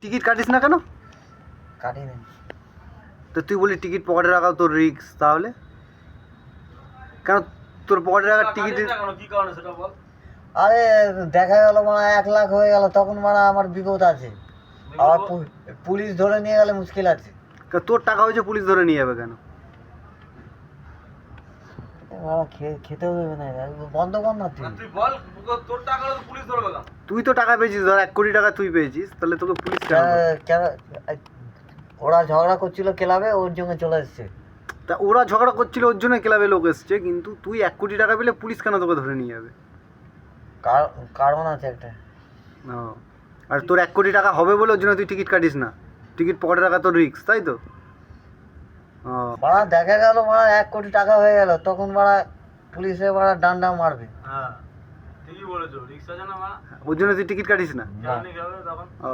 Ticket কাটিস না কেন? কাটি না। তো তুই বলি টিকিট পকেটে রাখাও তোর রিস্ক, তাহলে কেন তোর পকেটে রাখার টিকিট? কি কারণে সেটা বল। আরে দেখা গেল মানে 1 লাখ হয়ে গেল, তখন মানে আমার বিপদ আছে। আবার পুলিশ ধরে নিয়ে গেলে মুশকিল আছে। তোর টাকা হয়েছে, পুলিশ ধরে নিয়ে যাবে কেন? খেতেও দেবে না, বন্ধ কর না তুই। তুই বল, তোর টাকা হলে পুলিশ ধরবে কেন? তুই তো টাকা পেয়েছিস, ধর 1 কোটি টাকা তুই পেয়েছিস, তাহলে তোকে পুলিশ কেন ধরবে? ওরা ঝগড়া করছিল ক্লাবে, ওর জন্য চলে এসছে। তা ওরা ঝগড়া করছিল, ওর জন্য ক্লাবে লোক এসছে, কিন্তু তুই 1 কোটি টাকা পেলে পুলিশ কেন তোকে ধরে নিয়ে যাবে? কারণ আছে একটা। ও, আর তোর 1 কোটি টাকা হবে বলে ওর জন্য তুই টিকিট কাটিস না? টিকিট পকেটে রাখা তোর রিস্ক, তাই তো? ও, বাড়া দেখা গেল বাড়া 1 কোটি টাকা হয়ে গেল, তখন বাড়া পুলিশে বাড়া ডান্ডা মারবে। হ্যাঁ ঠিকই বলেছো, রিক্সা জানা মা, ওর জন্য তুই টিকিট কাটিস না? না। জানি কি হবে তখন। ও।